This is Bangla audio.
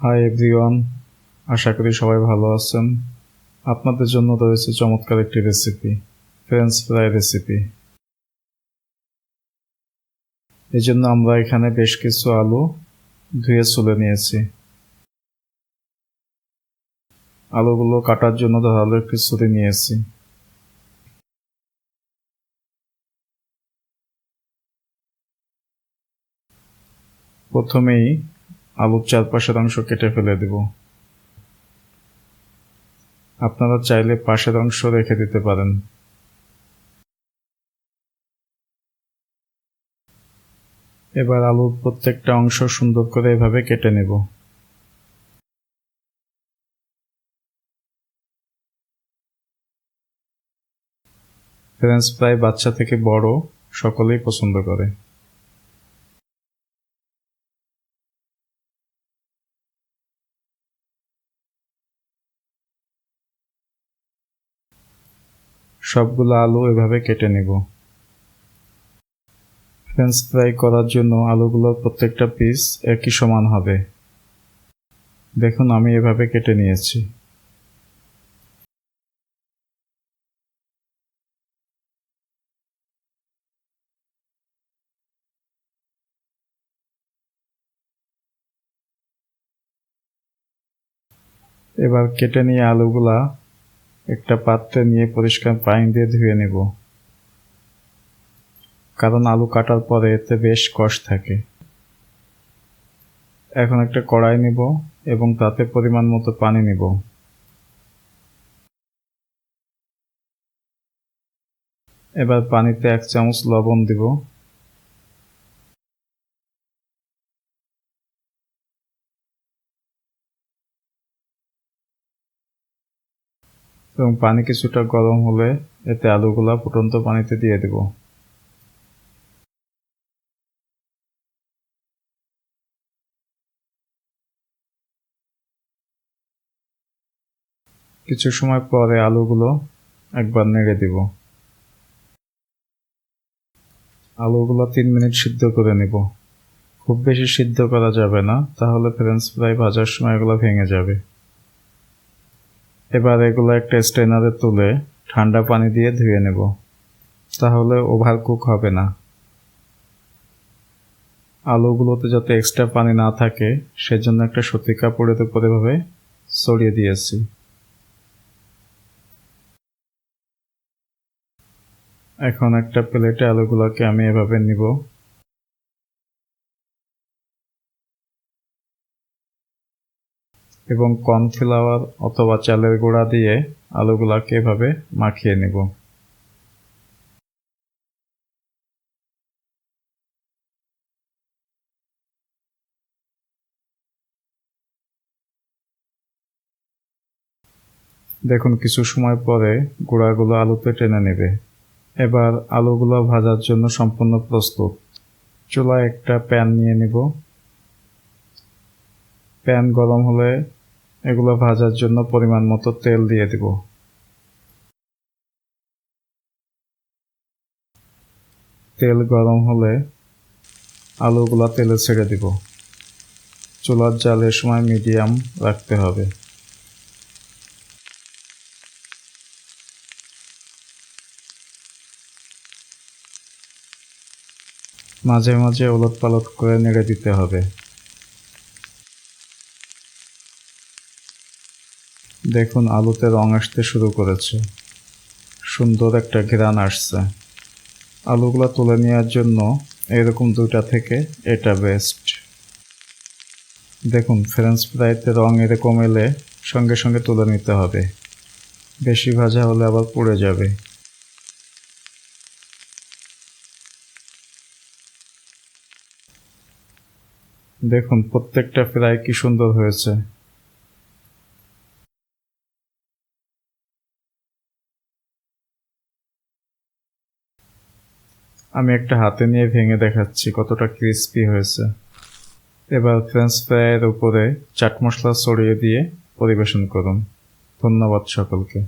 হাই এভরিওয়ান, আশা করি সবাই ভালো আছেন। আপনাদের জন্য রয়েছে চমৎকার একটি রেসিপি, ফ্রেঞ্চ ফ্রাই রেসিপি। এই জন্য আমরা এখানে বেশ কিছু আলু ধুয়ে ছুলে নিয়েছি। আলুগুলো কাটার জন্য ধারালো একটি ছুরি নিয়েছি। প্রথমেই আলুর চারপাশের অংশ কেটে ফেলে দেব। আপনারা চাইলে পাশের অংশ রেখে দিতে পারেন। এবার আলুর প্রত্যেকটা অংশ সুন্দর করে এভাবে কেটে নেব। ফ্রেঞ্চ ফ্রাই বাচ্চা থেকে বড় সকলেই পছন্দ করে। সবগুলো আলু এভাবে কেটে নেব। ফ্রেঞ্চ ফ্রাই করার জন্য আলুগুলোর প্রত্যেকটা পিস একই সমান হবে। দেখুন আমি এভাবে কেটে নিয়েছি। এবার কেটে নিয়ে আলুগুলা একটা পাত্রে নিয়ে পরিষ্কার পানি দিয়ে ধুয়ে নেব, কারণ আলু কাটার পরে এতে বেশ কষ থাকে। এখন একটা কড়াই নেব এবং তাতে পরিমাণ মতো পানি নেব। এবার পানিতে 1 চামচ লবণ দিব এবং পানি কিছুটা গরম হলে এতে আলুগুলা ফুটন্ত পানিতে দিয়ে দেব। কিছু সময় পরে আলুগুলো একবার নেড়ে দিব। আলুগুলো 3 মিনিট সিদ্ধ করে নেব। খুব বেশি সিদ্ধ করা যাবে না, তাহলে ফ্রেঞ্চ ফ্রাই ভাজার সময় এগুলো ভেঙে যাবে। এবার এগুলো একটা স্ট্রেনারে তুলে ঠান্ডা পানি দিয়ে ধুয়ে নেব, তাহলে ওভারকুক হবে না। আলুগুলোতে যাতে এক্সট্রা পানি না থাকে সেজন্য একটা সুতি কাপড়ের উপর এভাবে ছড়িয়ে দিয়েছি। এখন একটা প্লেটে আলুগুলোকে আমি এভাবে নিব এবং কর্নফ্লাওয়ার অথবা চালের গুঁড়া দিয়ে আলুগুলোকে এভাবে মাখিয়ে নেব। দেখুন কিছু সময় পরে গুঁড়াগুলো আলুতে টেনে নেবে। এবার আলুগুলো ভাজার জন্য সম্পূর্ণ প্রস্তুত। চুলায় একটা প্যান নিয়ে নেব। প্যান গরম হলে এগুলো ভাজার জন্য পরিমাণ মতো তেল দিয়ে দেব। তেল গরম হলে আলুগুলো তেলে ছেড়ে দিব। চুলার জালের সময় মিডিয়াম রাখতে হবে। মাঝে মাঝে ওলটপালট করে নেড়ে দিতে হবে। দেখুন আলুতে রং আসতে শুরু করেছে, সুন্দর একটা ঘ্রাণ আসছে। আলুগুলো তুলে নেওয়ার জন্য এরকম 2টা থেকে এটা বেস্ট। দেখুন ফ্রেঞ্চ ফ্রাইতে রং এরকম এলে সঙ্গে সঙ্গে তুলে নিতে হবে, বেশি ভাজা হলে আবার পুড়ে যাবে। দেখুন প্রত্যেকটা ফ্রাই কি সুন্দর হয়েছে। আমি একটা হাতে নিয়ে ভেঙে দেখাচ্ছি কতটা ক্রিস্পি হয়েছে। এবার ফ্রেঞ্চ ফ্রাইয়ের উপরে চাট মশলা ছড়িয়ে দিয়ে পরিবেশন করুন। ধন্যবাদ সকলকে।